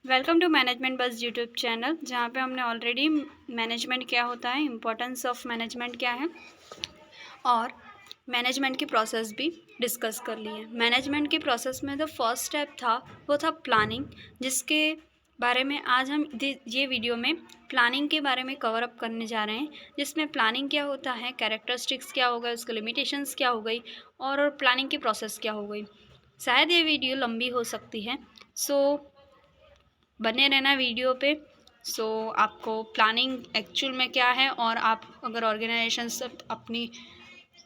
Welcome to management बस YouTube channel, जहाँ पे हमने ऑलरेडी मैनेजमेंट क्या होता है, इम्पोर्टेंस ऑफ मैनेजमेंट क्या है और मैनेजमेंट की प्रोसेस भी डिस्कस कर ली है। मैनेजमेंट की प्रोसेस में जो फर्स्ट स्टेप था वो था प्लानिंग, जिसके बारे में आज हम ये वीडियो में प्लानिंग के बारे में कवर अप करने जा रहे हैं, जिसमें प्लानिंग क्या होता है, कैरेक्टरिस्टिक्स क्या हो गए, उसके लिमिटेशंस क्या हो गई और प्लानिंग की प्रोसेस क्या हो गई। शायद ये वीडियो लंबी हो सकती है, सो बने रहना वीडियो पे। आपको प्लानिंग एक्चुअल में क्या है और आप अगर ऑर्गेनाइजेशन से अपनी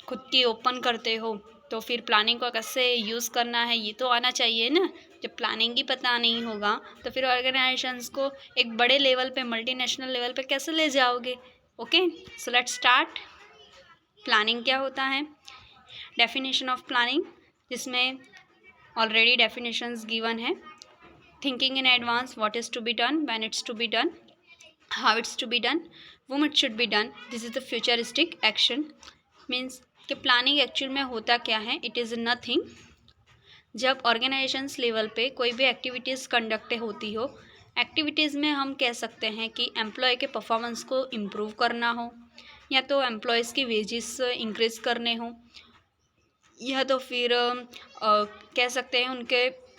खुद की ओपन करते हो तो फिर प्लानिंग को कैसे यूज़ करना है ये तो आना चाहिए ना। जब प्लानिंग ही पता नहीं होगा तो फिर ऑर्गेनाइजेशंस को एक बड़े लेवल पे, मल्टीनेशनल लेवल पे कैसे ले जाओगे। Okay, so let's start. Planning क्या होता है, डेफिनेशन ऑफ प्लानिंग, जिसमें ऑलरेडी डेफिनेशंस गिवन है। Thinking in advance, what is to be done, when it's to be done, how it's to be done, whom it should be done. This is the futuristic action. Means कि planning actual में होता क्या है, it is nothing. जब organisations level पे कोई भी activities conduct होती हो, एक्टिविटीज़ में हम कह सकते हैं कि एम्प्लॉय के परफॉर्मेंस को इम्प्रूव करना हो, या तो एम्प्लॉयज़ की वेजेस इंक्रीज़ करने हो, या तो फिर कह सकते हैं उनके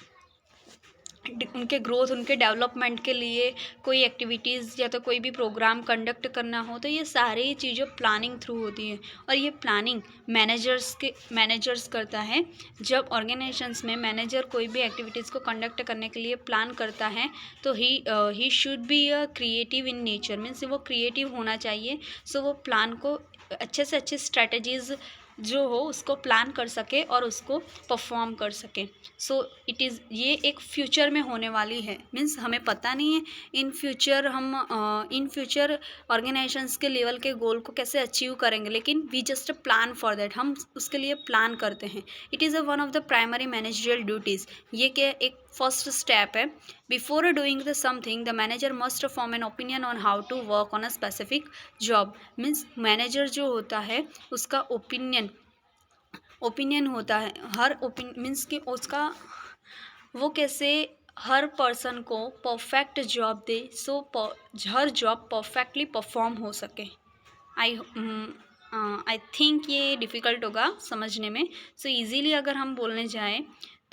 ग्रोथ, उनके डेवलपमेंट के लिए कोई एक्टिविटीज़ या तो कोई भी प्रोग्राम कंडक्ट करना हो, तो ये सारी चीज़ें प्लानिंग थ्रू होती हैं। और ये प्लानिंग मैनेजर्स करता है। जब ऑर्गेनाइजेशंस में मैनेजर कोई भी एक्टिविटीज़ को कंडक्ट करने के लिए प्लान करता है तो he should be a creative in nature, means वो क्रिएटिव होना चाहिए। सो वो प्लान को अच्छे से अच्छे स्ट्रैटेजीज़ जो हो उसको प्लान कर सके और उसको परफॉर्म कर सके। ये एक फ्यूचर में होने वाली है, मीन्स हमें पता नहीं है इन फ्यूचर ऑर्गेनाइजेशंस के लेवल के गोल को कैसे अचीव करेंगे, लेकिन we just plan for that, हम उसके लिए प्लान करते हैं। It is one of the primary managerial duties. ये क्या एक फर्स्ट स्टेप है। Before doing the something the manager must form an opinion on how to work on a specific job. Means manager जो होता है उसका ओपिनियन होता है, हर मीन्स कि उसका वो कैसे हर पर्सन को परफेक्ट जॉब दे, हर जॉब परफेक्टली परफॉर्म हो सके। आई थिंक ये डिफ़िकल्ट होगा समझने में। इजीली अगर हम बोलने जाएं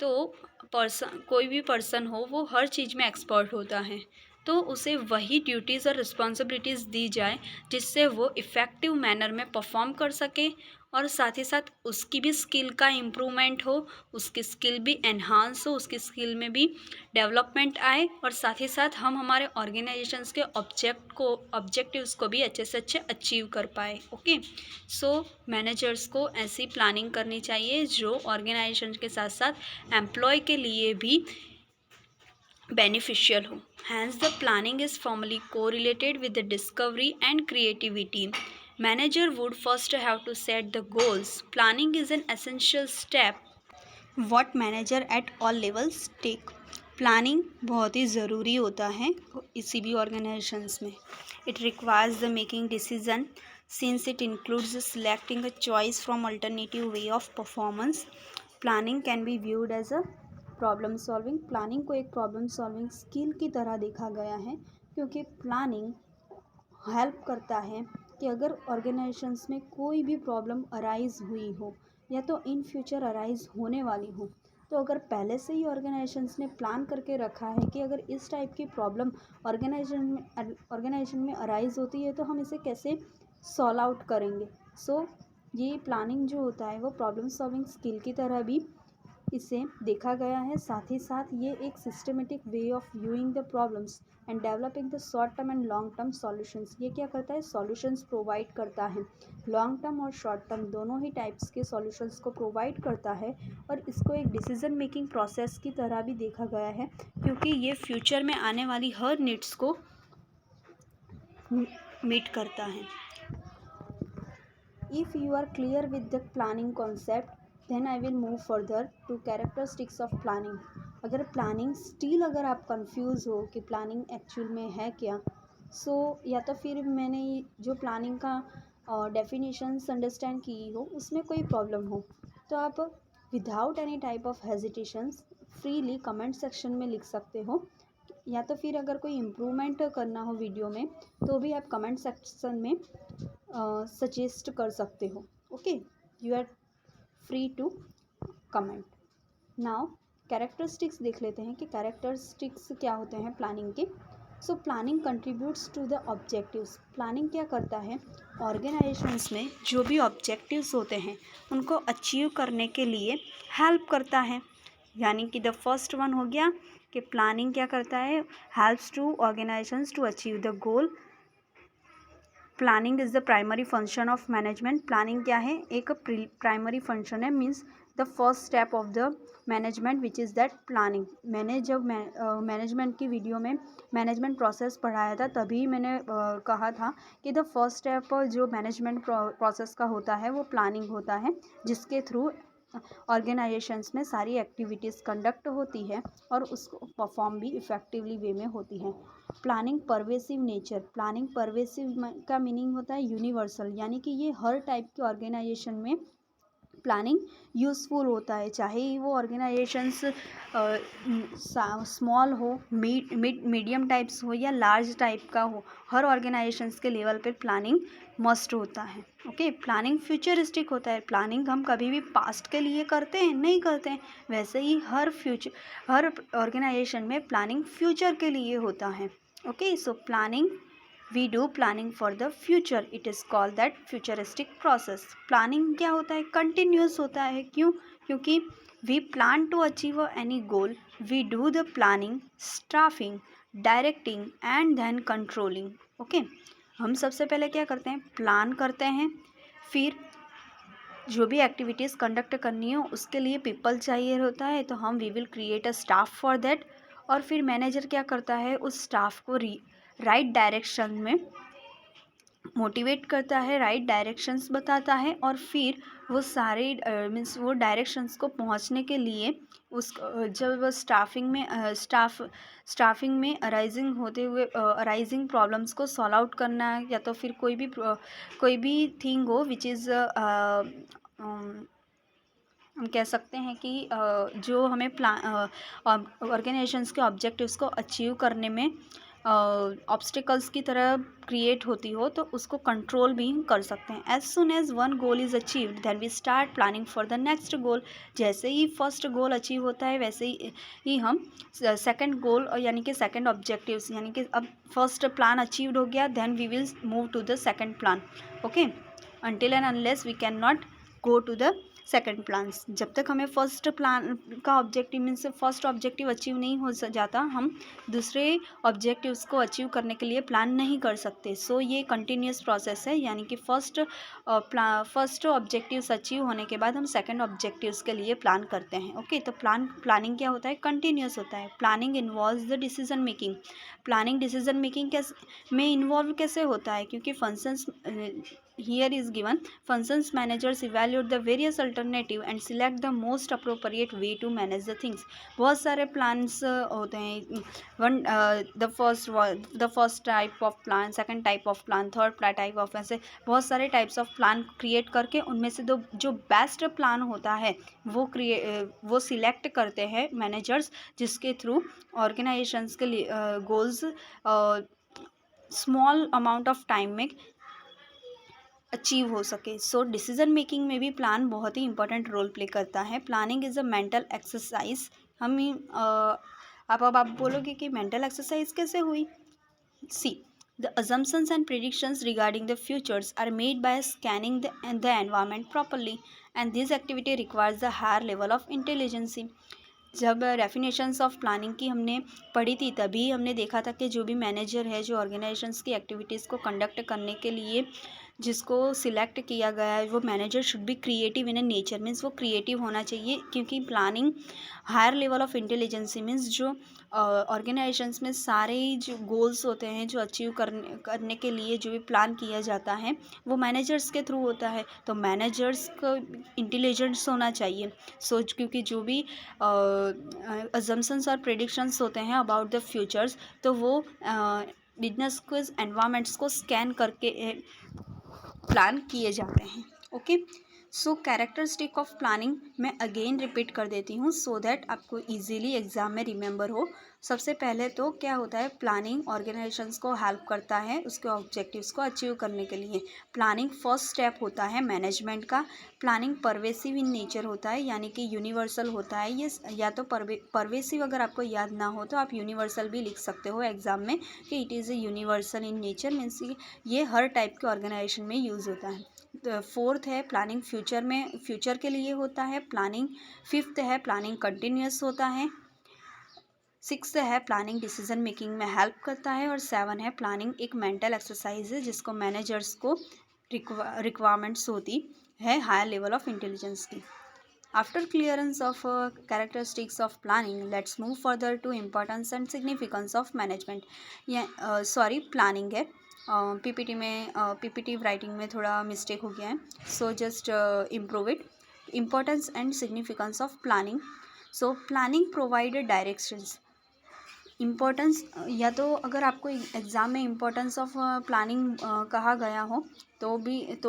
तो कोई भी पर्सन हो वो हर चीज़ में एक्सपर्ट होता है, तो उसे वही ड्यूटीज़ और रिस्पॉन्सिबिलिटीज़ दी जाए जिससे वो इफ़ेक्टिव मैनर में परफॉर्म कर सके, और साथ ही साथ उसकी भी स्किल का इम्प्रूवमेंट हो, उसकी स्किल भी एनहांस हो, उसकी स्किल में भी डेवलपमेंट आए, और साथ ही साथ हम हमारे ऑर्गेनाइजेशंस के ऑब्जेक्टिव्स को भी अच्छे से अच्छे अचीव कर पाए। ओके, मैनेजर्स को ऐसी प्लानिंग करनी चाहिए जो ऑर्गेनाइजेशन के साथ साथ एम्प्लॉय के लिए भी beneficial हो। Hence, the planning is formally correlated with the discovery and creativity. Manager would first have to set the goals. Planning is an essential step what manager at all levels take. Planning बहुत ही ज़रूरी होता है किसी भी organisations में। It requires the making decision since it includes selecting a choice from alternative way of performance. Planning can be viewed as a problem solving. Planning को एक प्रॉब्लम सॉल्विंग स्किल की तरह देखा गया है, क्योंकि प्लानिंग हेल्प करता है कि अगर ऑर्गेनाइजेशंस में कोई भी प्रॉब्लम अराइज हुई हो या तो इन फ्यूचर अराइज होने वाली हो, तो अगर पहले से ही ऑर्गेनाइजेशंस ने प्लान करके रखा है कि अगर इस टाइप की प्रॉब्लम ऑर्गेनाइजेशन में अराइज होती है तो हम इसे कैसे सॉल्व आउट करेंगे। ये प्लानिंग जो होता है वो प्रॉब्लम सॉल्विंग स्किल की तरह भी इसे देखा गया है। साथ ही साथ ये एक systematic way of viewing the problems and developing the short term and long term solutions. ये क्या करता है, सॉल्यूशंस प्रोवाइड करता है। लॉन्ग टर्म और शॉर्ट टर्म दोनों ही टाइप्स के सॉल्यूशंस को प्रोवाइड करता है, और इसको एक डिसीजन मेकिंग प्रोसेस की तरह भी देखा गया है, क्योंकि ये फ्यूचर में आने वाली हर नीड्स को मीट करता है। If you are clear with the planning concept then I will move further to characteristics of planning. अगर आप कंफ्यूज हो कि प्लानिंग एक्चुअल में है क्या, या तो फिर मैंने जो प्लानिंग का डेफिनेशंस अंडरस्टैंड की हो उसमें कोई प्रॉब्लम हो, तो आप without any type of hesitations freely comment section में लिख सकते हो। या तो फिर अगर कोई इम्प्रूवमेंट करना हो वीडियो में तो भी आप कमेंट सेक्शन में सजेस्ट कर सकते हो। Okay, you are free to comment. Now characteristics देख लेते हैं कि कैरेक्टरिस्टिक्स क्या होते हैं प्लानिंग के। So planning contributes to the objectives. Planning क्या करता है, ऑर्गेनाइजेशंस में जो भी ऑब्जेक्टिव्स होते हैं उनको अचीव करने के लिए हेल्प करता है। यानी कि द फर्स्ट वन हो गया कि प्लानिंग क्या करता है, helps to organisations to achieve the goal. Planning is the primary function of management. Planning क्या है, एक प्राइमरी फंक्शन है, means the first step of the management which is that planning. मैंने जब मैनेजमेंट की वीडियो में मैनेजमेंट प्रोसेस पढ़ाया था तभी मैंने कहा था कि द फर्स्ट स्टेप जो मैनेजमेंट प्रोसेस का होता है वो प्लानिंग होता है, जिसके थ्रू ऑर्गेनाइजेशंस में सारी एक्टिविटीज़ कंडक्ट होती है और उसको परफॉर्म भी इफ़ेक्टिवली वे में होती है। Planning pervasive nature. Planning pervasive का मीनिंग होता है यूनिवर्सल, यानी कि ये हर टाइप के ऑर्गेनाइजेशन में प्लानिंग यूज़फुल होता है, चाहे वो ऑर्गेनाइजेशंस स्मॉल हो, मीडियम टाइप्स हो या लार्ज टाइप का हो, हर ऑर्गेनाइजेशंस के लेवल पे प्लानिंग मस्ट होता है। ओके, प्लानिंग फ्यूचरिस्टिक होता है। प्लानिंग हम कभी भी पास्ट के लिए करते हैं नहीं करते हैं, वैसे ही हर ऑर्गेनाइजेशन में प्लानिंग फ्यूचर के लिए होता है। Okay, so planning we do planning for the future, it is called that futuristic process। Planning क्या होता है, कंटिन्यूस होता है। क्यों, क्योंकि we plan to achieve any goal, we do the planning, staffing, directing and then controlling। Okay, हम सबसे पहले क्या करते हैं, प्लान करते हैं, फिर जो भी एक्टिविटीज़ कंडक्ट करनी हो उसके लिए पीपल चाहिए होता है, तो हम we will create a staff for that. और फिर मैनेजर क्या करता है, उस स्टाफ को राइट डायरेक्शन में मोटिवेट करता है, राइट डायरेक्शंस बताता है, और फिर वो सारे मीन्स वो डायरेक्शंस को पहुंचने के लिए उस जब वो स्टाफिंग में अराइजिंग होते हुए अराइजिंग प्रॉब्लम्स को सॉल्व आउट करना है, या तो फिर कोई भी थिंग हो विच इज़ हम कह सकते हैं कि जो हमें ऑर्गेनाइजेशंस के ऑब्जेक्टिव्स को अचीव करने में ऑब्स्टिकल्स की तरह क्रिएट होती हो, तो उसको कंट्रोल भी कर सकते हैं। As soon as one goal is achieved then we start planning for the next goal. जैसे ही फर्स्ट गोल अचीव होता है वैसे ही हम सेकंड गोल यानी कि सेकंड ऑब्जेक्टिव्स, यानी कि अब फर्स्ट प्लान अचीव्ड हो गया, then we will move to the second plan. Okay, until and unless we can not go to the second plans. जब तक हमें फर्स्ट प्लान का objective means first objective achieve नहीं हो जाता, हम दूसरे ऑब्जेक्टिव्स को अचीव करने के लिए प्लान नहीं कर सकते। सो ये कंटिन्यूस प्रोसेस है, यानी कि फर्स्ट ऑब्जेक्टिव्स अचीव होने के बाद हम सेकंड ऑब्जेक्टिव्स के लिए प्लान करते हैं। ओके, तो प्लानिंग क्या होता है, कंटिन्यूस होता है। Planning involves the decision making. Planning decision making में इन्वॉल्व कैसे होता है, क्योंकि functions here is given, functions managers evaluate the various alternative and select the most appropriate way to manage the things। बहुत सारे प्लान्स होते हैं, the first type of plan, second type of plan, third type of, ऐसे बहुत सारे types of plan create करके उनमें से जो बेस्ट प्लान होता है वो सिलेक्ट करते हैं मैनेजर्स, जिसके थ्रू ऑर्गेनाइजेशंस के लिए goals small amount of time में अचीव हो सके। सो डिसीजन मेकिंग में भी प्लान बहुत ही इंपॉर्टेंट रोल प्ले करता है। Planning is a mental exercise. अब आप बोलोगे कि मेंटल एक्सरसाइज कैसे हुई। सी, the assumptions and predictions regarding the futures are made by scanning the environment properly, and this activity requires a higher level of intelligence। जब definitions of planning की हमने पढ़ी थी तभी हमने देखा था कि जो भी मैनेजर है, जो ऑर्गेनाइजेशंस की एक्टिविटीज़ को कंडक्ट करने के लिए जिसको सिलेक्ट किया गया है, वो manager should be creative in a nature, means वो क्रिएटिव होना चाहिए, क्योंकि planning higher level of intelligency means जो ऑर्गेनाइजेशंस में सारे जो गोल्स होते हैं जो अचीव करने के लिए जो भी प्लान किया जाता है वो मैनेजर्स के थ्रू होता है। तो मैनेजर्स को इंटेलिजेंस होना चाहिए, सोच, क्योंकि जो भी अजम्पशंस और प्रेडिक्शंस होते हैं अबाउट द फ्यूचर्स, तो वो बिजनेस को एनवायरमेंट्स को स्कैन करके प्लान किए जाते हैं। Okay, so characteristic of planning मैं अगेन रिपीट कर देती हूँ सो दैट आपको इजीली एग्जाम में रिमेंबर हो। सबसे पहले तो क्या होता है, प्लानिंग ऑर्गेनाइजेशंस को हेल्प करता है उसके ऑब्जेक्टिव्स को अचीव करने के लिए। प्लानिंग फर्स्ट स्टेप होता है मैनेजमेंट का। प्लानिंग परवेसिव इन नेचर होता है, यानी कि यूनिवर्सल होता है ये। या तो परवेसिव अगर आपको याद ना हो तो आप यूनिवर्सल भी लिख सकते हो एग्जाम में कि it is a universal in nature, means ये हर टाइप के ऑर्गेनाइजेशन में यूज़ होता है। फोर्थ है प्लानिंग फ्यूचर के लिए होता है प्लानिंग। फिफ्थ है प्लानिंग कंटिन्यूअस होता है। सिक्स्थ है प्लानिंग डिसीजन मेकिंग में हेल्प करता है। और सेवन है प्लानिंग एक मेंटल एक्सरसाइज है जिसको मैनेजर्स को रिक्वायरमेंट्स होती है हायर लेवल ऑफ इंटेलिजेंस की। After clearance of characteristics of planning, let's move further to importance and significance of management. ये प्लानिंग है, पीपीटी में पीपीटी राइटिंग में थोड़ा मिस्टेक हो गया है, so just improve it. Importance and significance of planning. So planning provide directions. Importance, या तो अगर आपको एग्ज़ाम में इम्पोर्टेंस ऑफ प्लानिंग कहा गया हो तो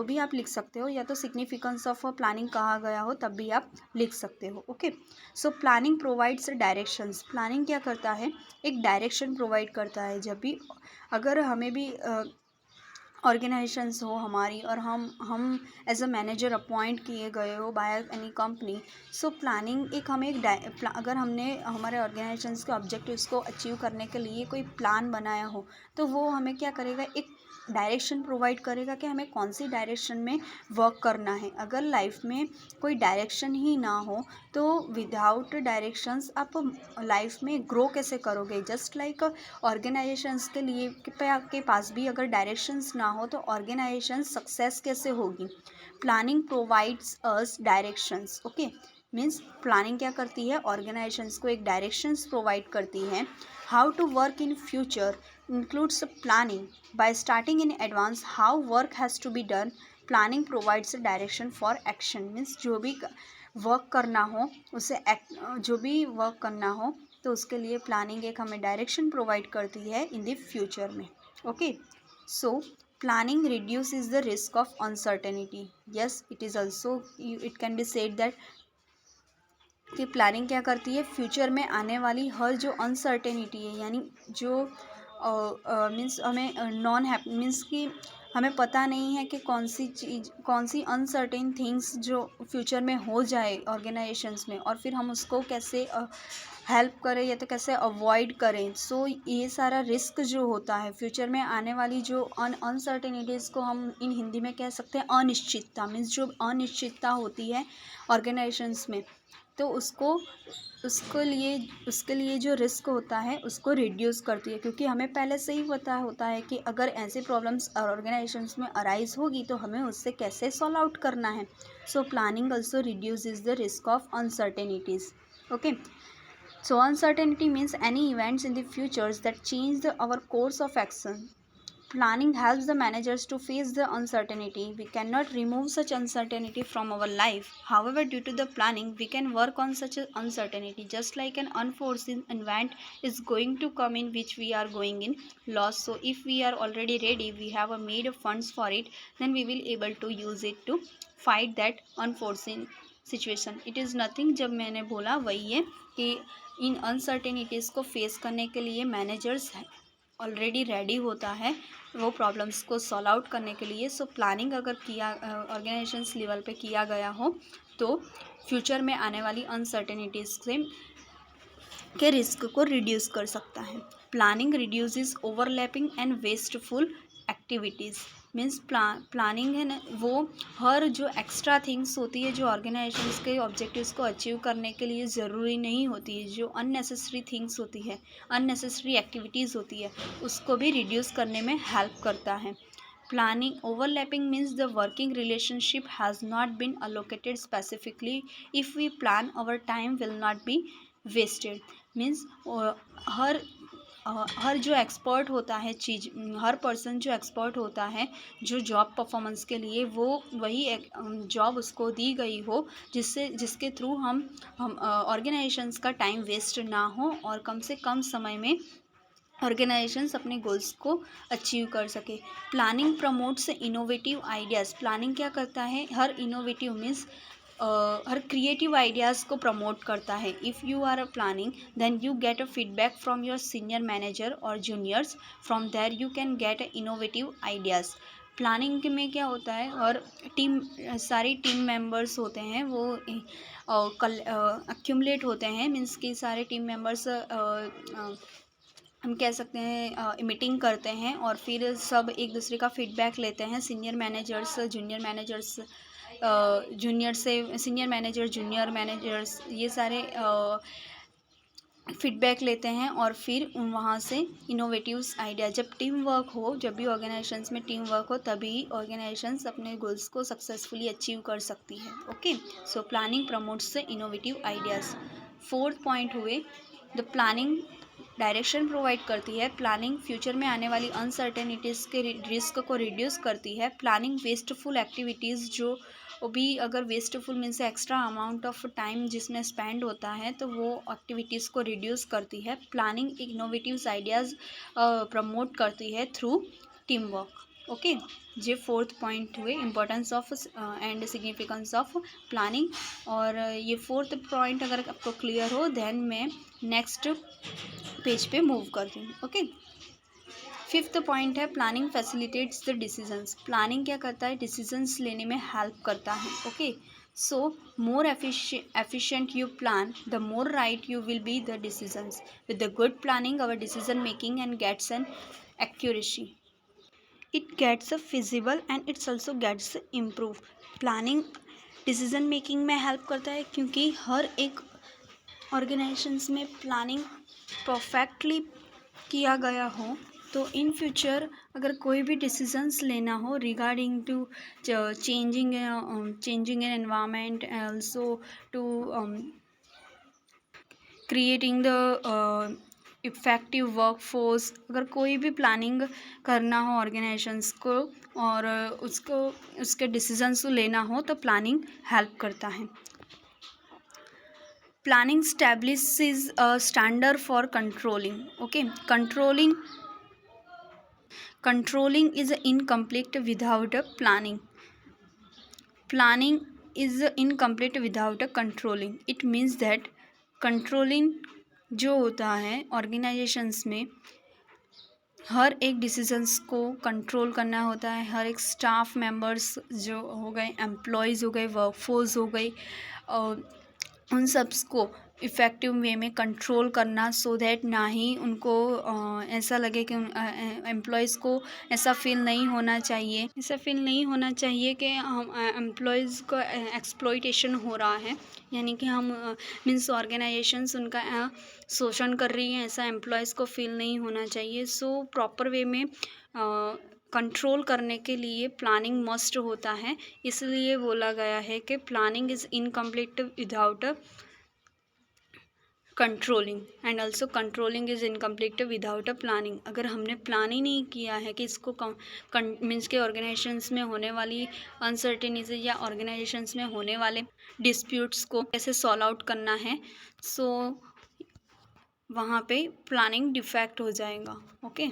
भी आप लिख सकते हो, या तो सिग्निफिकेंस ऑफ प्लानिंग कहा गया हो तब भी आप लिख सकते हो। Okay, so planning provides directions. Planning क्या करता है, एक डायरेक्शन प्रोवाइड करता है। जब भी अगर हमें भी ऑर्गेनाइजेशंस हो हमारी और हम एज अ मैनेजर अपॉइंट किए गए हो by any company, so planning एक हमें अगर हमने हमारे ऑर्गेनाइजेशंस के ऑब्जेक्टिव्स को अचीव करने के लिए कोई प्लान बनाया हो तो वो हमें क्या करेगा, एक डायरेक्शन प्रोवाइड करेगा कि हमें कौन सी डायरेक्शन में वर्क करना है। अगर लाइफ में कोई डायरेक्शन ही ना हो तो विदाउट डायरेक्शंस आप लाइफ में ग्रो कैसे करोगे। जस्ट लाइक ऑर्गेनाइजेशंस के लिए के पास भी अगर डायरेक्शंस ना हो तो ऑर्गेनाइजेशन सक्सेस कैसे होगी। Planning provides us directions. Okay, means planning क्या करती है, ऑर्गेनाइजेशंस को एक डायरेक्शंस प्रोवाइड करती है। How to work in future includes planning. By starting in advance how work has to be done, planning provides direction for action. Means जो भी work करना हो तो उसके लिए प्लानिंग एक हमें डायरेक्शन प्रोवाइड करती है इन द फ्यूचर में। Okay, so planning reduces the risk of uncertainty. Yes, it is also it can be said that कि प्लानिंग क्या करती है, फ्यूचर में आने वाली हर जो अनसर्टेनिटी है, यानी जो मीन्स हमें नॉन हैप्पी मीन्स कि हमें पता नहीं है कि कौन सी अनसर्टेन थिंग्स जो फ्यूचर में हो जाए ऑर्गेनाइजेशंस में, और फिर हम उसको कैसे हेल्प करें या तो कैसे अवॉइड करें। सो ये सारा रिस्क जो होता है फ्यूचर में आने वाली जो अनसर्टेनिटीज़ को हम इन हिंदी में कह सकते हैं अनिश्चितता। मीन्स जो अनिश्चितता होती है ऑर्गेनाइजेशंस में, तो उसके लिए जो रिस्क होता है उसको रिड्यूस करती है, क्योंकि हमें पहले से ही पता होता है कि अगर ऐसे प्रॉब्लम्स ऑर्गेनाइजेशंस में अराइज होगी तो हमें उससे कैसे सॉल्व आउट करना है। So planning also reduces the risk of uncertainties. Okay, so uncertainty means any events in the futures that change our course of action. Planning helps the managers to face the uncertainty. We cannot remove such uncertainty from our life. However, due to the planning, we can work on such uncertainty. Just like an unforeseen event is going to come in which we are going in loss. So if we are already ready, we have made funds for it, then we will able to use it to fight that unforeseen situation. It is nothing, जब मैंने बोला वही है कि इन uncertainties को face करने के लिए मैनेजर्स ऑलरेडी रेडी होता है वो प्रॉब्लम्स को सॉल्व आउट करने के लिए। सो प्लानिंग अगर किया ऑर्गेनाइजेशंस लेवल पे किया गया हो तो फ्यूचर में आने वाली अनसर्टेनिटीज़ से के रिस्क को रिड्यूस कर सकता है। Planning reduces overlapping and wasteful activities. Means planning है ना, वो हर जो एक्स्ट्रा थिंग्स होती है जो ऑर्गेनाइजेशंस के ऑब्जेक्टिव्स को अचीव करने के लिए ज़रूरी नहीं होती है, जो अननेसेसरी थिंग्स होती है, अननेसेसरी एक्टिविटीज़ होती है, उसको भी रिड्यूस करने में हेल्प करता है। Planning overlapping means the working relationship has not been allocated specifically. If we plan our time will not be wasted. Means हर जो एक्सपर्ट होता है हर पर्सन जो एक्सपर्ट होता है जो जॉब परफॉर्मेंस के लिए, वो वही जॉब उसको दी गई हो जिसके थ्रू हम ऑर्गेनाइजेशंस का टाइम वेस्ट ना हो और कम से कम समय में ऑर्गेनाइजेशंस अपने गोल्स को अचीव कर सके। Planning promotes innovative ideas. Planning क्या करता है, हर इनोवेटिव मीन्स हर क्रिएटिव आइडियाज़ को प्रमोट करता है। If you are a planning then you get a feedback from your senior manager और juniors, from there you can get innovative ideas. Planning में क्या होता है, और सारी टीम मेंबर्स होते हैं वो अक्यूमुलेट होते हैं, मीन्स कि सारे टीम मेंबर्स हम कह सकते हैं मीटिंग करते हैं और फिर सब एक दूसरे का फीडबैक लेते हैं। Senior managers junior managers, junior से सीनियर मैनेजर, जूनियर मैनेजर्स, ये सारे फीडबैक लेते हैं और फिर वहाँ से इनोवेटिव्स आइडिया। जब टीम वर्क हो, जब भी ऑर्गेनाइजेशंस में टीम वर्क हो, तभी ऑर्गेनाइजेशंस अपने गोल्स को सक्सेसफुली अचीव कर सकती है। Okay, so planning promotes the innovative ideas. Fourth point हुए, द प्लानिंग डायरेक्शन प्रोवाइड करती है। प्लानिंग फ्यूचर में आने वाली अनसर्टेनिटीज़ के रिस्क को रिड्यूस करती है। प्लानिंग वेस्टफुल एक्टिविटीज़, जो भी अगर wasteful means extra amount of time जिसमें स्पेंड होता है, तो वो एक्टिविटीज़ को रिड्यूस करती है। प्लानिंग इनोवेटिव आइडियाज़ प्रमोट करती है थ्रू टीम वर्क। ओके, ये फोर्थ पॉइंट हुए importance of and significance of planning. और ये फोर्थ पॉइंट अगर आपको क्लियर हो, देन मैं नेक्स्ट पेज पे मूव करती हूँ। ओके, फिफ्थ पॉइंट है planning facilitates the decisions. Planning क्या करता है, डिसीजंस लेने में हेल्प करता है। Okay, so more efficient you plan, the more right you will be the decisions. With the good planning, our decision making and gets an accuracy. It gets a feasible and it's also gets improve. Planning decision making में help करता है, क्योंकि हर एक organisations में planning perfectly किया गया हो, तो इन फ्यूचर अगर कोई भी डिसीजंस लेना हो regarding to changing in environment, also to creating the effective workforce, अगर कोई भी प्लानिंग करना हो ऑर्गेनाइजेशंस को और उसके डिसीजंस लेना हो, तो प्लानिंग हेल्प करता है। Planning establishes a standard for controlling. Okay, controlling is incomplete without a planning is incomplete without a controlling. It means that controlling जो होता है ऑर्गेनाइजेशंस में, हर एक डिसीजंस को कंट्रोल करना होता है। हर एक स्टाफ मेंबर्स जो हो गए, एम्प्लॉयज़ हो गए, वर्कफोर्स हो गई, उन सबस को इफ़ेक्टिव वे में कंट्रोल करना, सो दैट ना ही उनको ऐसा लगे कि एम्प्लॉयज़ को ऐसा फील नहीं होना चाहिए कि हम एम्प्लॉयज़ को एक्सप्लॉइटेशन हो रहा है, यानी कि हम मीन्स ऑर्गेनाइजेशंस उनका शोषण कर रही हैं, ऐसा एम्प्लॉयज़ को फील नहीं होना चाहिए। सो प्रॉपर वे में कंट्रोल करने के लिए प्लानिंग मस्ट होता है। इसलिए बोला गया है कि planning is incomplete without controlling and also controlling is incomplete without a planning. अगर हमने प्लान ही नहीं किया है कि इसको मीन्स के ऑर्गेनाइजेशंस में होने वाली अनसर्टेनिटी या ऑर्गेनाइजेशंस में होने वाले डिस्प्यूट्स को कैसे सॉल्व आउट करना है, सो वहाँ पे प्लानिंग डिफेक्ट हो जाएगा। ओके,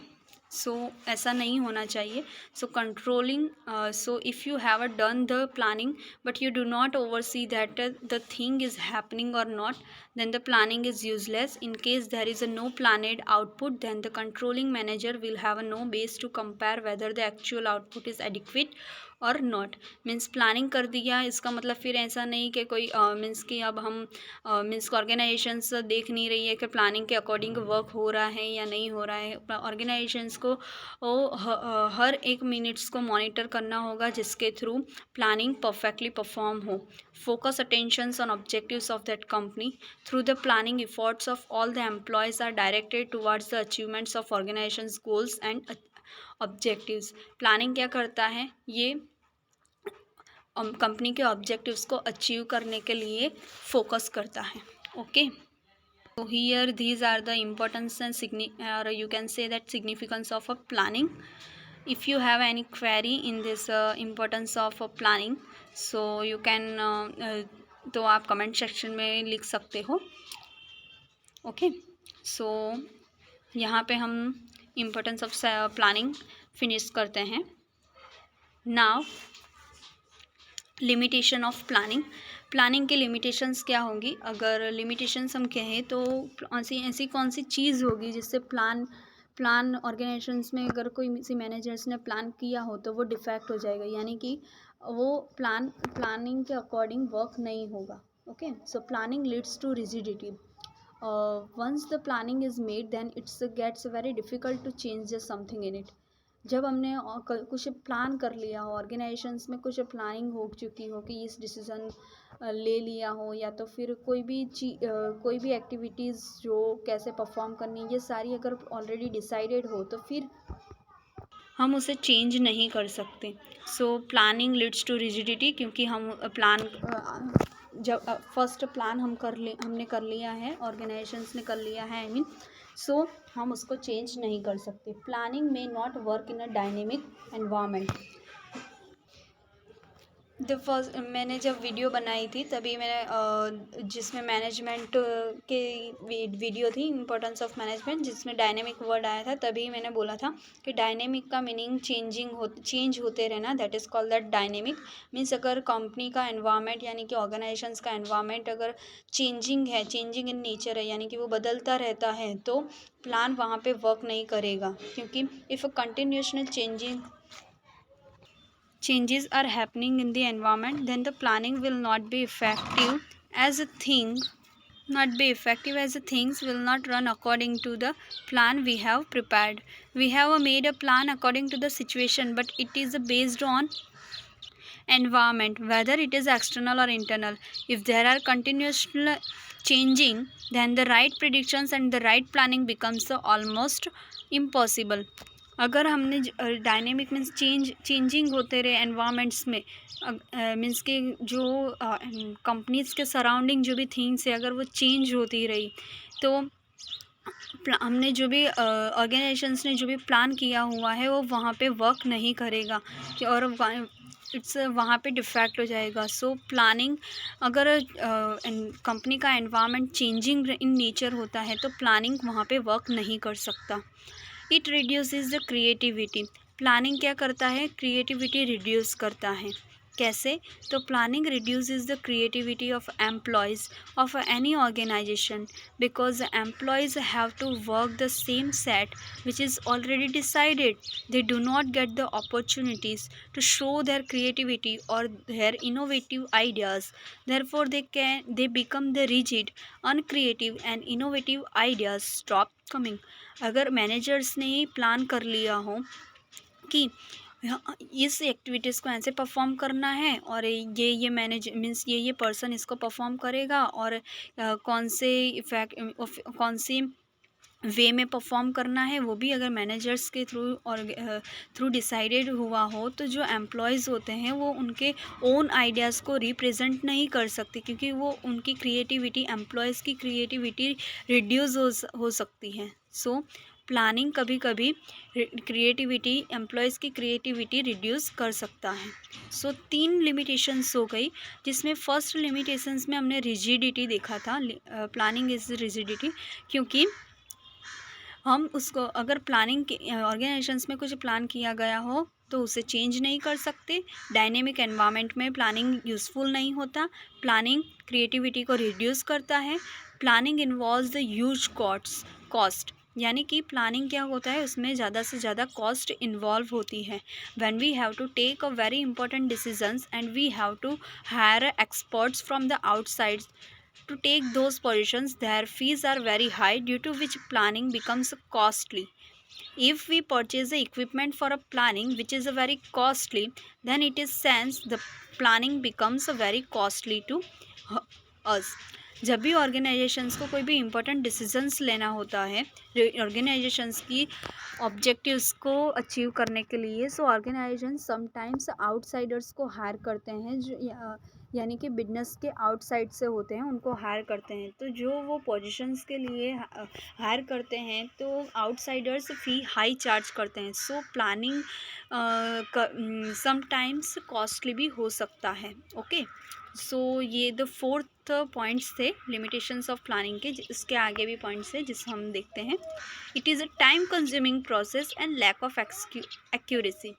सो ऐसा नहीं होना चाहिए। So controlling, so if you have done the planning but you do not oversee that the thing is happening or not, then the planning is useless. In case there is a no planned output, then the controlling manager will have a no base to compare whether the actual output is adequate और not. Means planning कर दिया, इसका मतलब फिर ऐसा नहीं कि कोई मीन्स कि अब हम मीन्स ऑर्गेनाइजेशंस देख नहीं रही है कि प्लानिंग के अकॉर्डिंग वर्क हो रहा है या नहीं हो रहा है। ऑर्गेनाइजेशंस को हर एक मिनट्स को मॉनिटर करना होगा, जिसके थ्रू प्लानिंग परफेक्टली परफॉर्म हो। Focus attentions on objectives of that company through the planning efforts of all the employees are directed towards the achievements of organization's goals and objectives. Planning क्या करता है, ये company के objectives को achieve करने के लिए फोकस करता है। Okay, so here these are the importance and or you can say that significance of a planning. If you have any query in this importance of planning, so you can तो आप comment section में लिख सकते हो। Okay, सो यहाँ पे हम importance of planning finish करते हैं। Now limitation of planning. Planning की लिमिटेशंस क्या होंगी? अगर लिमिटेशंस हम कहें तो ऐसी कौन सी चीज़ होगी जिससे प्लान ऑर्गेनाइजेशंस में अगर कोई सी मैनेजर्स ने प्लान किया हो तो वो डिफेक्ट हो जाएगा, यानी कि वो प्लानिंग के अकॉर्डिंग वर्क नहीं होगा। Okay, so planning leads to rigidity. Once the planning is made then it's gets very difficult to change something in it. जब हमने कुछ प्लान कर लिया हो, ऑर्गेनाइजेशंस में कुछ प्लानिंग हो चुकी हो कि इस डिसीज़न ले लिया हो, या तो फिर कोई भी एक्टिविटीज़ जो कैसे परफॉर्म करनी, ये सारी अगर ऑलरेडी डिसाइडेड हो तो फिर हम उसे चेंज नहीं कर सकते। So planning leads to rigidity, क्योंकि हम जब फर्स्ट प्लान हमने कर लिया है, ऑर्गेनाइजेशंस ने कर लिया है, आई मीन, सो हम उसको चेंज नहीं कर सकते। प्लानिंग में not work in a dynamic environment. मैंने जब वीडियो बनाई थी तभी मैंने जिसमें मैनेजमेंट के वीडियो थी, इम्पोर्टेंस ऑफ मैनेजमेंट, जिसमें डायनेमिक वर्ड आया था, तभी मैंने बोला था कि डायनेमिक का मीनिंग चेंज होते रहना, that is called that dynamic. Means अगर कंपनी का एनवायरनमेंट यानी कि ऑर्गेनाइजेशंस का एनवायरनमेंट अगर चेंजिंग इन नेचर है, यानी कि वो बदलता रहता है, तो प्लान वहाँ पे वर्क नहीं करेगा, क्योंकि if a continuational changes are happening in the environment, then the planning will not be effective as things will not run according to the plan we have prepared. We have made a plan according to the situation, but it is based on environment, whether it is external or internal. If there are continuous changing, then the right predictions and the right planning becomes almost impossible. अगर हमने dynamic means changing होते रहे environments में, means कि जो companies के surrounding जो भी थिंग्स है अगर वो चेंज होती रही, तो हमने जो भी ऑर्गेनाइजेशंस ने जो भी प्लान किया हुआ है वो वहाँ पे वर्क नहीं करेगा, और वहाँ पे डिफेक्ट हो जाएगा। सो प्लानिंग, अगर कंपनी का एनवायरनमेंट चेंजिंग इन नेचर होता है तो प्लानिंग वहाँ पे वर्क नहीं कर सकता। It reduces the creativity. Planning क्या करता है? क्रिएटिविटी रिड्यूस करता है। कैसे? तो planning reduces the creativity of employees of any organisation, because employees have to work the same set which is already decided. They do not get the opportunities to show their creativity or their innovative ideas. Therefore, they become the rigid, uncreative and innovative ideas stop coming. अगर managers ने plan कर लिया हो कि इस activities को ऐसे perform करना है, और ये मैनेज मीन्स ये पर्सन इसको परफॉर्म करेगा, और कौन सी वे में परफॉर्म करना है, वो भी अगर मैनेजर्स के थ्रू डिसाइडेड हुआ हो, तो जो एम्प्लॉयज़ होते हैं वो उनके ओन आइडियाज़ को रिप्रेजेंट नहीं कर सकते, क्योंकि वो उनकी क्रिएटिविटी, एम्प्लॉयज़ की क्रिएटिविटी रिड्यूस हो सकती है। सो प्लानिंग कभी कभी क्रिएटिविटी, एम्प्लॉयज़ की क्रिएटिविटी रिड्यूस कर सकता है। सो 3 लिमिटेशंस हो गई, जिसमें फर्स्ट लिमिटेशंस में हमने रिजिडिटी देखा था। प्लानिंग इज़ रिजिडिटी, क्योंकि हम उसको अगर प्लानिंग ऑर्गेनाइजेशंस में कुछ प्लान किया गया हो तो उसे चेंज नहीं कर सकते। डायनेमिक एनवायरनमेंट में प्लानिंग यूज़फुल नहीं होता। प्लानिंग क्रिएटिविटी को रिड्यूस करता है। Planning involves the huge cost, यानी कि प्लानिंग क्या होता है, उसमें ज़्यादा से ज़्यादा कॉस्ट इन्वॉल्व होती है। When we have to take a very important decisions and we have to hire experts from the outside to take those positions, their fees are very high, due to which planning becomes costly. If we purchase the equipment for a planning which is a very costly, then it is sense the planning becomes a very costly to us. जब भी organisations को कोई भी important decisions लेना होता है organisations की objectives को अचीव करने के लिए, सो ऑर्गेनाइजेशन समटाइम्स आउटसाइडर्स को हायर करते हैं, जो यानी कि बिजनेस के आउटसाइड से होते हैं, उनको हायर करते हैं। तो जो वो पोजीशंस के लिए हायर करते हैं तो आउटसाइडर्स फ़ी हाई चार्ज करते हैं। सो प्लानिंग समटाइम्स कॉस्टली भी हो सकता है। ओके, सो ये द 4th 4th पॉइंट्स थे लिमिटेशंस ऑफ प्लानिंग के, इसके आगे भी पॉइंट्स है जिस हम देखते हैं. It is a time consuming process and lack of accuracy.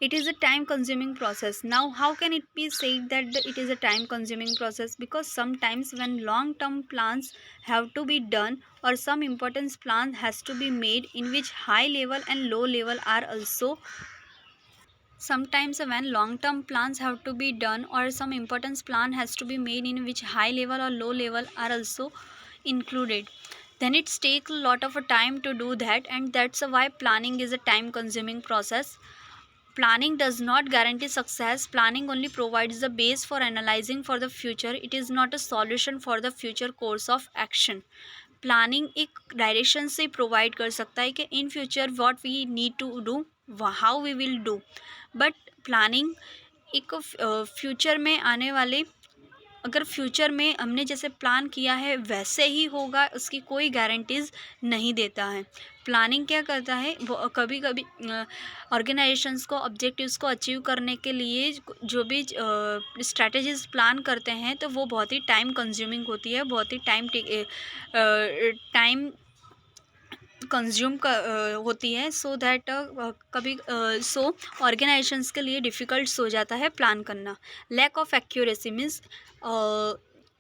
It is a time consuming process. Now how can it be said that it is a time consuming process? Because sometimes when long term plans have to be done, or some important plan has to be made in which high level and low level are also, sometimes when long term plans have to be done or some importance plan has to be made in which high level or low level are also included, then it's take a lot of a time to do that, and that's why planning is a time consuming process. Planning does not guarantee success. Planning only provides the base for analyzing for the future. It is not a solution for the future course of action. Planning एक direction से provide कर सकता है कि in future what we need to do, how we will do, but planning एक future में आने वाले, अगर फ्यूचर में हमने जैसे प्लान किया है वैसे ही होगा, उसकी कोई गारंटीज़ नहीं देता है. प्लानिंग क्या करता है, वो कभी कभी ऑर्गेनाइजेशंस को ऑब्जेक्टिव्स को अचीव करने के लिए जो भी स्ट्रैटेजीज प्लान करते हैं तो वो बहुत ही टाइम कंज्यूमिंग होती है, बहुत ही टाइम कंज्यूम होती है. सो दैट कभी ऑर्गेनाइजेशंस के लिए डिफ़िकल्ट हो जाता है प्लान करना. Lack of accuracy means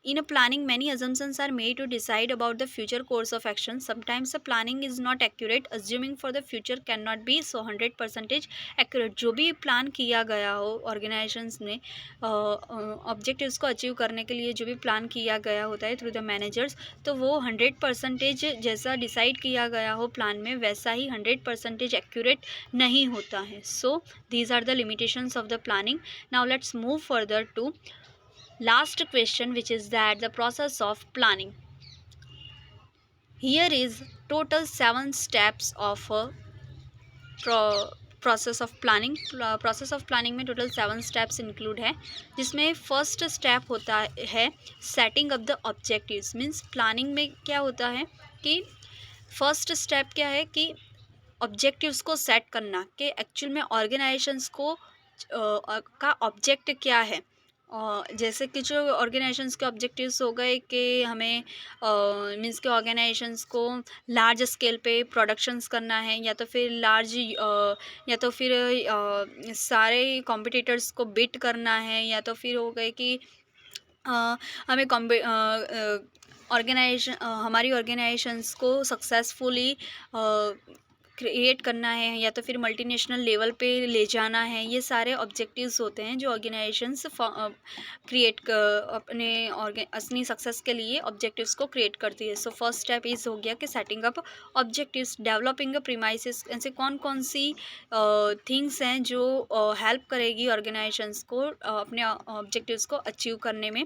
in a planning many assumptions are made to decide about the future course of action. Sometimes the planning is not accurate. Assuming for the future cannot be so 100% accurate. जो भी plan किया गया हो organisations ने objectives को achieve करने के लिए जो भी प्लान किया गया होता है थ्रू द मैनेजर्स, तो वो 100% जैसा डिसाइड किया गया हो प्लान में वैसा ही 100% एक्यूरेट नहीं होता है. So these are the limitations of the planning. Now let's move further to last question, which is that the process of planning. Here is total 7 steps of a process of planning. Process of planning में total 7 steps include है, जिसमें first step होता है setting up the objectives. Means planning में क्या होता है कि first step क्या है कि objectives को set करना, कि actual में organizations को का object क्या है. जैसे कि जो ऑर्गेनाइजेशंस के ऑब्जेक्टिव्स हो गए कि हमें मीन्स के ऑर्गेनाइजेशंस को लार्ज स्केल पे प्रोडक्शंस करना है, या तो फिर या तो फिर सारे कॉम्पिटिटर्स को बीट करना है, या तो फिर हो गए कि हमें हमारी ऑर्गेनाइजेशंस को सक्सेसफुली क्रिएट करना है, या तो फिर मल्टीनेशनल लेवल पे ले जाना है. ये सारे ऑब्जेक्टिव्स होते हैं जो ऑर्गेनाइजेशंस अपनी सक्सेस के लिए ऑब्जेक्टिव्स को क्रिएट करती है. सो फर्स्ट स्टेप इज हो गया कि setting up objectives, developing premises. ऐसे कौन कौन सी थिंग्स हैं जो हेल्प करेगी ऑर्गेनाइजेशंस को अपने ऑब्जेक्टिव्स को अचीव करने में.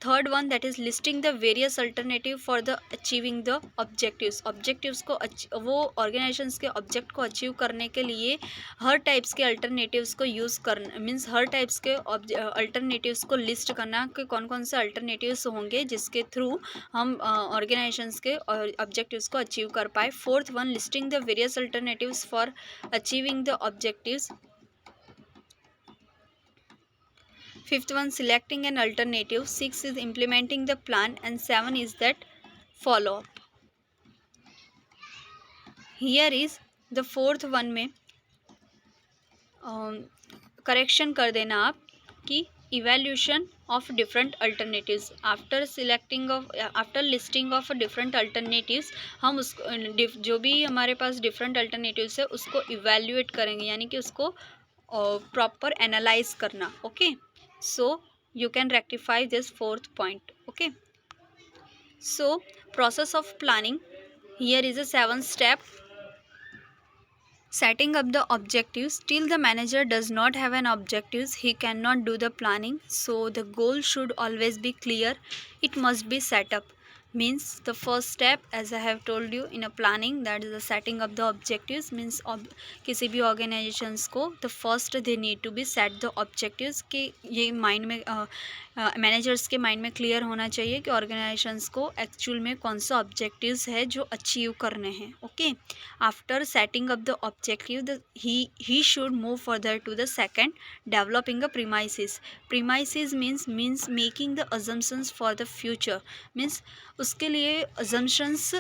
Third one that is listing the various alternative for the achieving the objectives को वो ऑर्गेनाइजेशंस के ऑब्जेक्ट को अचीव करने के लिए हर टाइप्स के अल्टरनेटिव्स को यूज़ करना. मीन्स हर टाइप्स के अल्टरनेटिव्स को लिस्ट करना कि कौन कौन से अल्टरनेटिव्स होंगे जिसके थ्रू हम ऑर्गेनाइजेशंस के ऑब्जेक्टिव्स को अचीव कर पाए. Fourth one listing the various alternatives for achieving the objectives. Fifth one, selecting an alternative. 6 is implementing the plan, and 7 is that follow-up. Here is the fourth one में correction कर देना आप कि evaluation of different alternatives. After listing of different alternatives हम उसको जो भी हमारे पास डिफरेंट अल्टरनेटिव्स है उसको इवेल्यूएट करेंगे, यानी कि उसको प्रॉपर एनालाइज करना. Okay, so you can rectify this fourth point. Okay, so process of planning, here is a 7th step. Setting up the objectives. Till the manager does not have an objectives, he cannot do the planning. So the goal should always be clear. It must be set up. means the first step as I have told you in a planning, that is the setting up the objectives, means किसी भी organizations को the first they need to be set the objectives, कि ये mind में managers के mind में clear होना चाहिए कि ऑर्गेनाइजेशंस को एक्चुअल में कौन सा ऑब्जेक्टिव्स है जो अचीव करने हैं. Okay, after setting up the objective he should move further to the second, developing a premises means making the assumptions for the future, means उसके लिए अजम्पशंस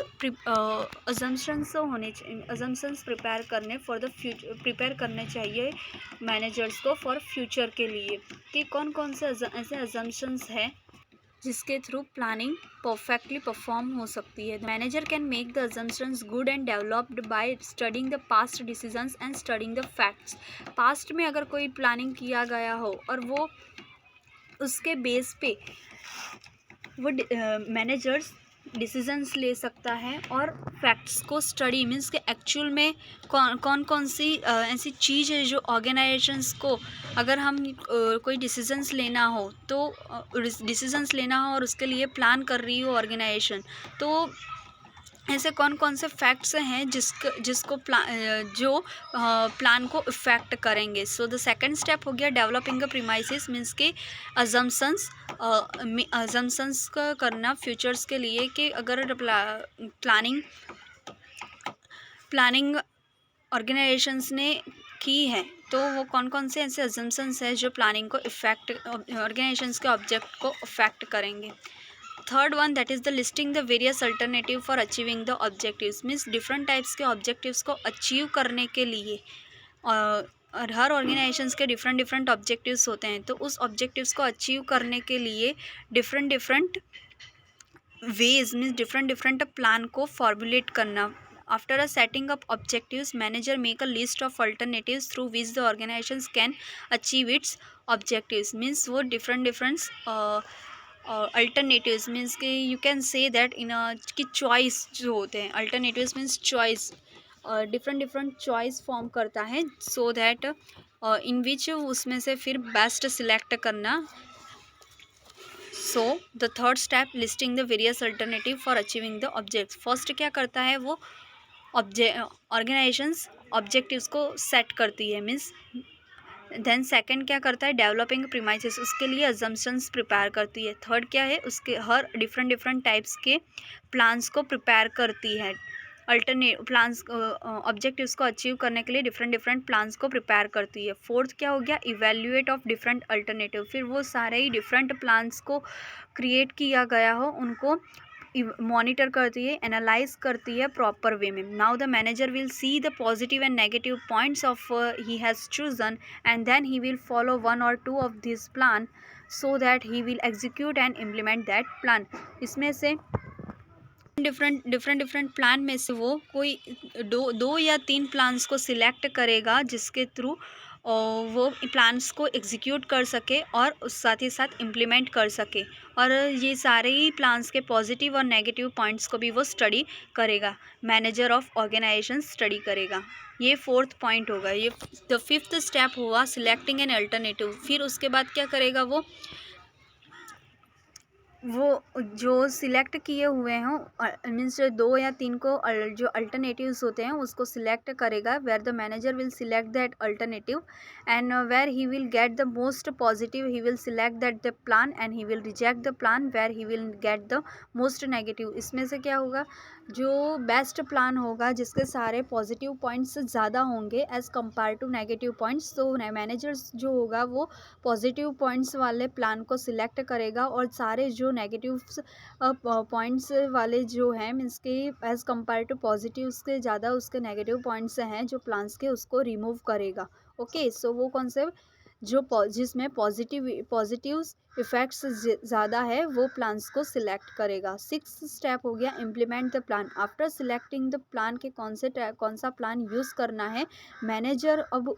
होने चाहिए, अजम्पशंस प्रिपेयर करने चाहिए मैनेजर्स को फॉर फ्यूचर के लिए, कि कौन कौन से ऐसे अजम्पशंस हैं जिसके थ्रू प्लानिंग परफेक्टली परफॉर्म हो सकती है. Manager can make the assumptions good and developed by studying the past decisions and studying the facts. Past में अगर कोई प्लानिंग किया गया हो और वो उसके बेस पे वो मैनेजर्स डिसीजंस ले सकता है और फैक्ट्स को स्टडी, मीन्स के एक्चुअल में कौन सी ऐसी चीज़ है जो ऑर्गेनाइजेशंस को, अगर हम कोई डिसीजंस लेना हो तो डिसीजंस लेना हो और उसके लिए प्लान कर रही हो ऑर्गेनाइजेशन, तो ऐसे कौन कौन से फैक्ट्स हैं जिसको जो प्लान को इफ़ेक्ट करेंगे. सो द सेकंड स्टेप हो गया डेवलपिंग अ प्रीमाइसिस, मीन्स के अजम्पशंस का करना फ्यूचर्स के लिए, कि अगर प्लानिंग ऑर्गेनाइजेशंस ने की है तो वो कौन कौन से ऐसे अजम्पशंस हैं जो प्लानिंग को ऑर्गेनाइजेशंस के ऑब्जेक्ट को इफ़ेक्ट करेंगे. Third one, that is the listing the various alternative for achieving the objectives, means different types के ऑब्जेक्टिव्स को अचीव करने के लिए, और हर ऑर्गेनाइजेशंस के डिफरेंट ऑब्जेक्टिव्स होते हैं, तो उस ऑब्जेक्टिव्स को अचीव करने के लिए different ways, means different plan को फॉर्मुलेट करना. After a setting up objectives, manager make a list of alternatives through which the organisations can achieve it's objectives, means वो डिफरेंट अल्टरनेटिव्स, मीन्स कि you can say that in कि choice जो होते हैं, alternatives means choice, different choice form करता है, so that in विच उसमें से फिर बेस्ट सिलेक्ट करना. So the third step, listing the various alternative for achieving the objects. First क्या करता है वो ऑर्गेनाइजेशंस ऑब्जेक्टिव्स को सेट करती है, मीन्स देन सेकंड क्या करता है डेवलपिंग प्रीमाइसिस, उसके लिए अजम्पशंस प्रिपेयर करती है. थर्ड क्या है, उसके हर डिफरेंट टाइप्स के प्लान्स को प्रिपेयर करती है, अल्टरनेट प्लान्स ऑब्जेक्टिव्स को अचीव करने के लिए डिफरेंट प्लान्स को प्रिपेयर करती है. फोर्थ क्या हो गया, इवेल्युएट ऑफ डिफरेंट अल्टरनेटिव, फिर वो सारे ही डिफरेंट प्लान्स को क्रिएट किया गया हो उनको मॉनिटर करती है, एनालाइज करती है प्रॉपर वे में. Now the manager will see the positive and negative points of he has chosen and then he will follow one or two of this plan so that he will execute and implement that plan. इसमें से different plan में से वो कोई दो या तीन plans को सिलेक्ट करेगा जिसके थ्रू वो प्लान्स को एग्जीक्यूट कर सके और उस साथ ही साथ इम्प्लीमेंट कर सके, और ये सारे ही प्लान्स के पॉजिटिव और नेगेटिव पॉइंट्स को भी वो स्टडी करेगा, मैनेजर ऑफ ऑर्गेनाइजेशन स्टडी करेगा. ये फोर्थ पॉइंट होगा. ये द फिफ्थ स्टेप हुआ सिलेक्टिंग एन अल्टरनेटिव. फिर उसके बाद क्या करेगा वो जो सिलेक्ट किए हुए हों, मीन्स जो दो या तीन को जो अल्टरनेटिव्स होते हैं उसको सिलेक्ट करेगा, where the manager will select that alternative and where he will get the most positive he will select that the plan and he will reject the plan where he will get the most negative. इसमें से क्या होगा, जो best plan होगा जिसके सारे positive points ज़्यादा होंगे as compare to negative points, तो मैनेजर्स जो होगा वो पॉजिटिव पॉइंट्स वाले प्लान को सिलेक्ट करेगा और सारे जो नेगेटिव पॉइंट्स वाले जो हैं, मीन्स के एज़ कम्पेयर टू पॉजिटिव के ज़्यादा उसके नेगेटिव पॉइंट्स हैं जो प्लान्स के, उसको रिमूव करेगा. ओके, सो वो कौन से जो जिसमें पॉजिटिव इफ़ेक्ट्स ज़्यादा है वो प्लान्स को सिलेक्ट करेगा. सिक्स्थ स्टेप हो गया implement the plan. After selecting the plan के कौन सा प्लान यूज़ करना है, मैनेजर अब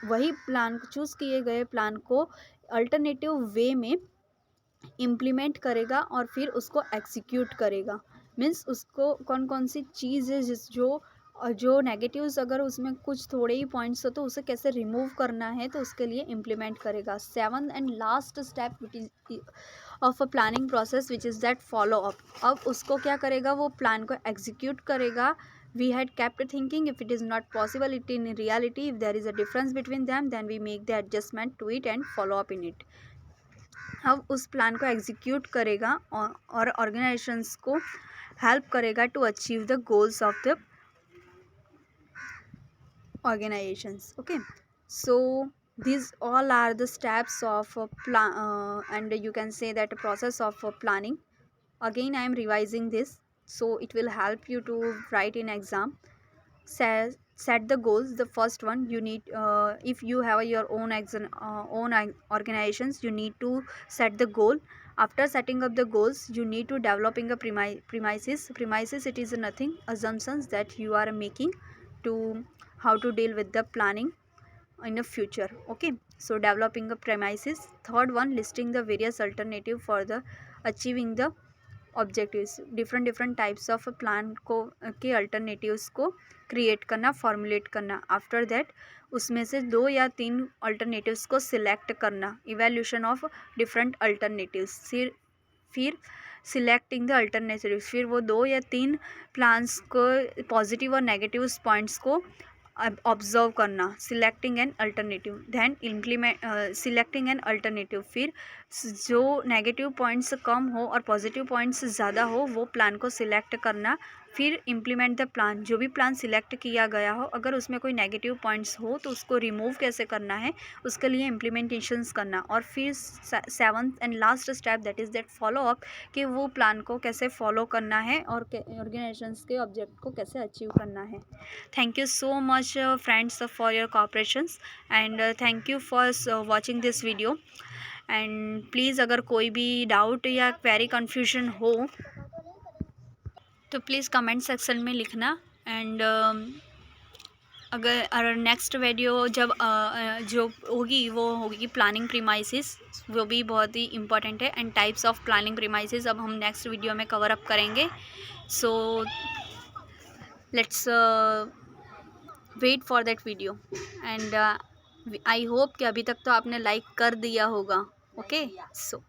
वही प्लान चूज़ किए गए प्लान को अल्टरनेटिव वे में इम्प्लीमेंट करेगा और फिर उसको एग्जीक्यूट करेगा. मीन्स उसको कौन सी चीज़ है जो नेगेटिव्स अगर उसमें कुछ थोड़े ही पॉइंट्स हो तो उसे कैसे रिमूव करना है तो उसके लिए इम्प्लीमेंट करेगा. Seventh and last step of a planning process which is that follow up. अब उसको क्या करेगा, वो प्लान को एग्जीक्यूट करेगा। We had kept thinking if it is not possible it in reality, if there is a difference between them, then we make the adjustment to it and follow up in it। अब उस plan को execute करेगा और organisations को help करेगा to achieve the goals of the organizations। Okay, so these all are the steps of a plan, and you can say that a process of planning. Again I am revising this, so it will help you to write in exam. Set the goals. The first one, you need, if you have your own organizations, you need to set the goal. After setting up the goals, you need to developing a premises. It is nothing, assumptions that you are making to how to deal with the planning in the future। Okay, so developing a premises। Third one, listing the various alternative for the achieving the objectives. Different types of plan को के alternatives को create करना, formulate करना। After that उसमें से 2 या 3 alternatives को select करना। Evaluation of different alternatives. फिर सिलेक्टिंग द अल्टरनेटिव्स, फिर वो 2 या 3 प्लान्स को पॉजिटिव और नेगेटिव पॉइंट्स को ऑब्जर्व करना। Selecting an alternative, then implement, selecting an alternative, फिर जो नेगेटिव पॉइंट्स कम हो और पॉजिटिव पॉइंट्स ज़्यादा हो वो प्लान को सिलेक्ट करना। फिर इम्प्लीमेंट द प्लान, जो भी प्लान सिलेक्ट किया गया हो अगर उसमें कोई नेगेटिव पॉइंट्स हो तो उसको रिमूव कैसे करना है, उसके लिए इम्प्लीमेंटेशंस करना। और फिर 7th and last step that is that follow up, कि वो प्लान को कैसे फॉलो करना है और ऑर्गेनाइजेशंस के ऑब्जेक्ट को कैसे अचीव करना है। Thank you so much friends for your cooperations, and thank you for watching this video. And please अगर कोई भी डाउट या क्वेरी कन्फ्यूजन हो तो प्लीज़ कमेंट सेक्शन में लिखना। एंड अगर नेक्स्ट वीडियो जब जो होगी वो होगी प्लानिंग प्रीमाइसेस, वो भी बहुत ही इम्पॉर्टेंट है। And types of planning premises अब हम नेक्स्ट वीडियो में कवर अप करेंगे। So let's wait for that video. And I hope कि अभी तक तो आपने लाइक कर दिया होगा। ओके, सो